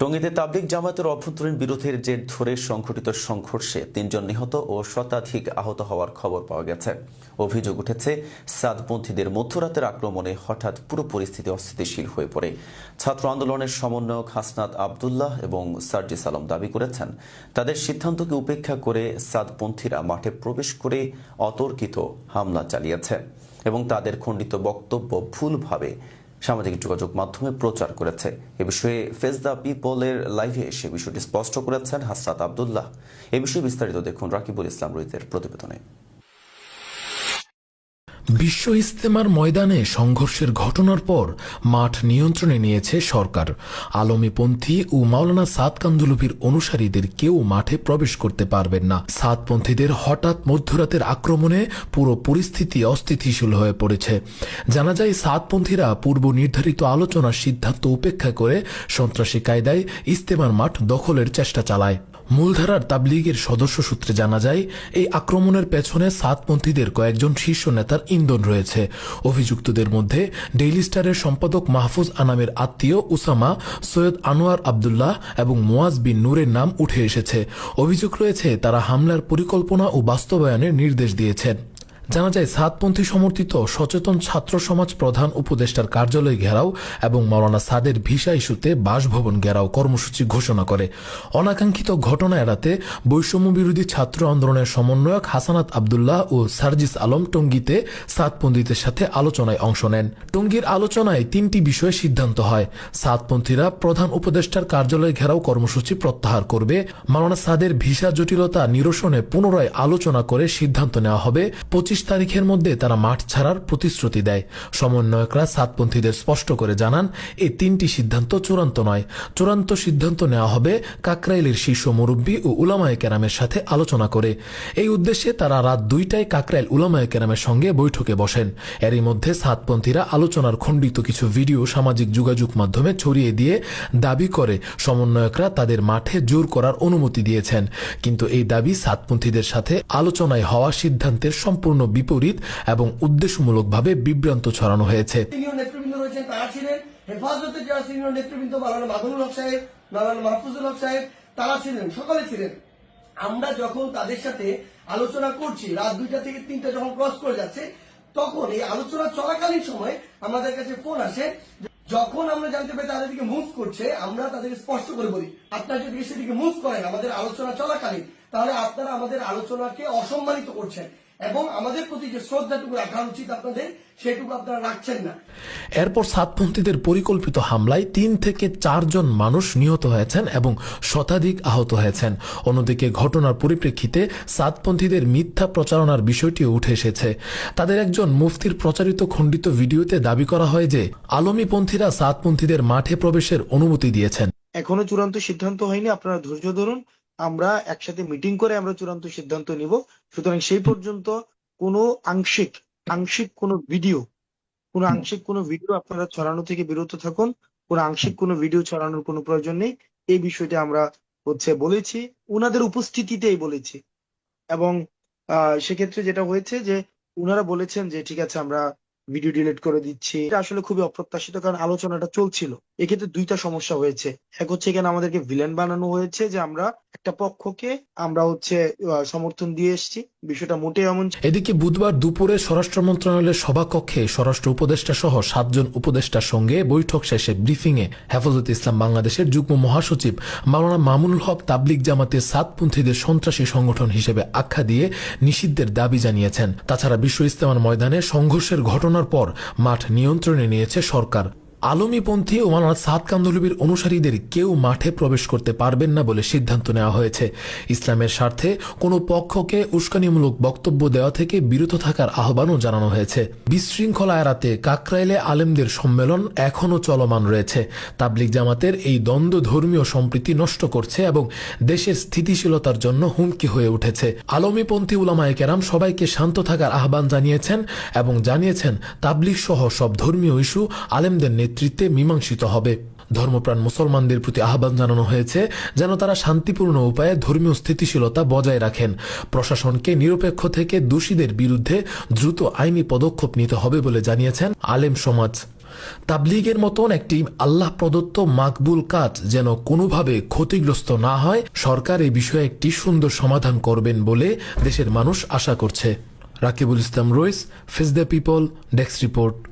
টঙ্গীতে তাবলিগ জামায়াতের অভ্যন্তরীণ বিরোধের জের ধরে সংঘটিত সংঘর্ষে ৩ জন নিহত ও শতাধিক আহত হওয়ার খবর পাওয়া গেছে। অভিযোগ উঠেছে, সাদপন্থীদের মধ্যরাতের আক্রমণে হঠাৎ পুরো পরিস্থিতি অস্থিতিশীল হয়ে পড়ে। ছাত্র আন্দোলনের সমন্বয়ক হাসনাত আবদুল্লাহ এবং সার্জিস আলম দাবি করেছেন, তাদের সিদ্ধান্তকে উপেক্ষা করে সাদপন্থীরা মাঠে প্রবেশ করে অতর্কিত হামলা চালিয়েছে এবং তাদের খণ্ডিত বক্তব্য ভুলভাবে সামাজিক যোগাযোগ মাধ্যমে প্রচার করেছে। এ বিষয়ে ফেস দ্য পিপলের লাইভে এসে বিষয়টি স্পষ্ট করেছেন হাসনাত আবদুল্লাহ। এ বিষয়ে বিস্তারিত দেখুন রাকিবুল ইসলাম রোহিতের প্রতিবেদনে। বিশ্ব ইজতেমার ময়দানে সংঘর্ষের ঘটনার পর মাঠ নিয়ন্ত্রণে নিয়েছে সরকার। আলমীপন্থী ও মাওলানা সাদ কান্দুলভির অনুসারীদের কেউ মাঠে প্রবেশ করতে পারবেন না। সাদপন্থীদের হঠাৎ মধ্যরাতের আক্রমণে পুরো পরিস্থিতি অস্থিতিশীল হয়ে পড়েছে। জানা যায়, সাদপন্থীরা পূর্ব নির্ধারিত আলোচনার সিদ্ধান্ত উপেক্ষা করে সন্ত্রাসী কায়দায় ইজতেমার মাঠ দখলের চেষ্টা চালায়। মূলধারার তাবলিগের সদস্য সূত্রে জানা যায়, এই আক্রমণের পেছনে সাদপন্থীদের কয়েকজন শীর্ষ নেতার ইন্ধন রয়েছে। অভিযুক্তদের মধ্যে ডেইলি স্টারের সম্পাদক মাহফুজ আনামের আত্মীয় উসামা, সৈয়দ আনোয়ার আবদুল্লাহ এবং মুয়াজ বিন নূরের নাম উঠে এসেছে। অভিযোগ রয়েছে, তারা হামলার পরিকল্পনা ও বাস্তবায়নের নির্দেশ দিয়েছেন। জানা যায়, সাদপন্থী সমর্থিত সচেতন ছাত্র সমাজ প্রধান উপদেষ্টার কার্যালয় ঘেরাও এবং মাওলানা সাদের ভিসা ইস্যুতে বাসভবন ঘেরাও কর্মসূচি ঘোষণা করে। অনাকাঙ্ক্ষিত ঘটনা এড়াতে বৈষম্য বিরোধী ছাত্র আন্দোলনের সমন্বয়ক হাসনাত আবদুল্লাহ ও সার্জিস আলম টঙ্গীতে সাদপন্থীদের সাথে আলোচনায় অংশ নেন। টঙ্গীর আলোচনায় 3টি বিষয়ে সিদ্ধান্ত হয়। সাদপন্থীরা প্রধান উপদেষ্টার কার্যালয় ঘেরাও কর্মসূচি প্রত্যাহার করবে। মাওলানা সাদের ভিসা জটিলতা নিরসনে পুনরায় আলোচনা করে সিদ্ধান্ত নেওয়া হবে। 25 তারিখের মধ্যে তারা মাঠ ছাড়ার প্রতিশ্রুতি দেয়। সমন্বয়করা সাদপন্থীদের স্পষ্ট করে জানান, এই 3টি সিদ্ধান্ত চূড়ান্ত নয়। চূড়ান্ত সিদ্ধান্ত নেওয়া হবে কাকরাইলের শীর্ষ মুরব্বী ও উলামায়ে কেরামের সাথে আলোচনা করে। এই উদ্দেশ্যে তারা রাত 2টায় কাকরাইল উলামায়ে কেরামের সঙ্গে বৈঠকে বসেন। এরই মধ্যে সাদপন্থীরা আলোচনার খণ্ডিত কিছু ভিডিও সামাজিক যোগাযোগ মাধ্যমে ছড়িয়ে দিয়ে দাবি করে সমন্বয়করা তাদের মাঠে জোর করার অনুমতি দিয়েছেন। কিন্তু এই দাবি সাদপন্থীদের সাথে আলোচনায় হওয়া সিদ্ধান্তের সম্পূর্ণ বিপরীত এবং উদ্দেশ্যমূলকভাবে বিভ্রান্ত ছড়ানো হয়েছে। সিনিয়র নেতৃবৃন্দ রয়েছেন, তারা ছিলেন হেফাজতের যারা সিনিয়র নেতৃবৃন্দ, মাওলানা মাহমুদুল হক সাহেব, মাওলানা মাহফুজুল হক সাহেব, তারা ছিলেন, সকলে ছিলেন। আমরা যখন তাদের সাথে আলোচনা করছি, রাত 2টা থেকে 3টা যখন ক্রস করে যাচ্ছে, তখন এই আলোচনা চলাকালীন সময় আমাদের কাছে ফোন আসে। যখন আমরা জানতে পারি তাদের দিকে মুভ করছে, আমরা তাদেরকে স্পষ্ট করে বলি, আপনারা যদি সেদিকে মুভ করেন আমাদের আলোচনা চলাকালীন, তাহলে আপনারা আমাদের আলোচনাকে অসম্মানিত করছেন এবং আমাদের প্রতি যে শ্রদ্ধাটুকু রাখা উচিত আপনাদের, সেটুকু আপনারা রাখছেন না। এরপর সাদপন্থীদের পরিকল্পিত হামলায় 3 থেকে 4 জন মানুষ নিহত হয়েছেন এবং শতাধিক আহত হয়েছেন। অন্যদিকে ঘটনার পরিপ্রেক্ষিতে সাদপন্থীদের মিথ্যা প্রচারণার বিষয়টিও উঠে এসেছে। তাদের একজন মুফতির প্রচারিত খণ্ডিত ভিডিওতে দাবি করা হয় যে আলমীপন্থীরা সাদপন্থীদের মাঠে প্রবেশের অনুমতি দিয়েছেন। এখনো চূড়ান্ত সিদ্ধান্ত হয়নি, আপনারা ধৈর্য ধরুন, আমরা একসাথে মিটিং করে আমরা চূড়ান্ত সিদ্ধান্ত নিব। সুতরাং সেই পর্যন্ত কোনো আংশিক কোনো ভিডিও আপনারা ছড়ানো থেকে বিরত থাকুন। কোনো আংশিক কোনো ভিডিও ছড়ানোর কোনো প্রয়োজন নেই। এই বিষয়টি আমরা বলেছি, উনাদের উপস্থিতিতেই বলেছি। এবং সেক্ষেত্রে যেটা হয়েছে যে উনারা বলেছেন যে ঠিক আছে আমরা ভিডিও ডিলিট করে দিচ্ছি। এটা আসলে খুবই অপ্রত্যাশিত, কারণ আলোচনাটা চলছিল। এক্ষেত্রে 2টা সমস্যা হয়েছে। এক হচ্ছে এখানে আমাদেরকে ভিলেন বানানো হয়েছে যে আমরা একটা পক্ষকে আমরা সমর্থন দিয়ে এসেছি, বিষয়টা মোটেই এমন। এদিকে বুধবার দুপুরে স্বরাষ্ট্র মন্ত্রণালয়ের সভাকক্ষে স্বরাষ্ট্র উপদেষ্টা সহ 7 জন উপদেষ্টার সঙ্গে বৈঠক শেষে ব্রিফিংয়ে হেফাজত ইসলাম বাংলাদেশের যুগ্ম মহাসচিব মাওলানা মামুনুল হক তাবলিগ জামাতের সাদপন্থীদের সন্ত্রাসী সংগঠন হিসেবে আখ্যা দিয়ে নিষিদ্ধের দাবি জানিয়েছেন। তাছাড়া বিশ্ব ইজতেমার ময়দানে সংঘর্ষের ঘটনার পর মাঠ নিয়ন্ত্রণে নিয়েছে সরকার। আলমীপন্থী ও মাওলানা সাদ কান্দুলভির অনুসারীদের কেউ মাঠে প্রবেশ করতে পারবেন না বলে সিদ্ধান্ত নেওয়া হয়েছে। ইসলামের স্বার্থে কোনো পক্ষকে উস্কানিমূলক বক্তব্য দেওয়া থেকে বিরত থাকার আহ্বানও জানানো হয়েছে। বিশৃঙ্খলা এড়াতে কাকরাইলে আলেমদের সম্মেলন এখনও চলমান রয়েছে। তাবলিগ জামাতের এই দ্বন্দ্ব ধর্মীয় সম্প্রীতি নষ্ট করছে এবং দেশের স্থিতিশীলতার জন্য হুমকি হয়ে উঠেছে। আলমীপন্থী উলামায়ে কেরাম সবাইকে শান্ত থাকার আহ্বান জানিয়েছেন এবং জানিয়েছেন তাবলিগ সহ সব ধর্মীয় ইস্যু আলেমদের নেতৃত্বে মীমাংসিত হবে। ধর্মপ্রাণ মুসলমানদের প্রতি আহ্বান জানানো হয়েছে যেন তারা শান্তিপূর্ণ উপায়ে ধর্মীয় স্থিতিশীলতা বজায় রাখেন। প্রশাসনকে নিরপেক্ষ থেকে দোষীদের বিরুদ্ধে দ্রুত আইনি পদক্ষেপ নিতে হবে বলে জানিয়েছেন আলেম সমাজ। তাবলীগের মতন একটি আল্লাহ প্রদত্ত মাকবুল কাজ যেন কোনোভাবে ক্ষতিগ্রস্ত না হয়, সরকার এই বিষয়ে একটি সুন্দর সমাধান করবেন বলে দেশের মানুষ আশা করছে। Rakibul Islam Rais, face the people, desk report.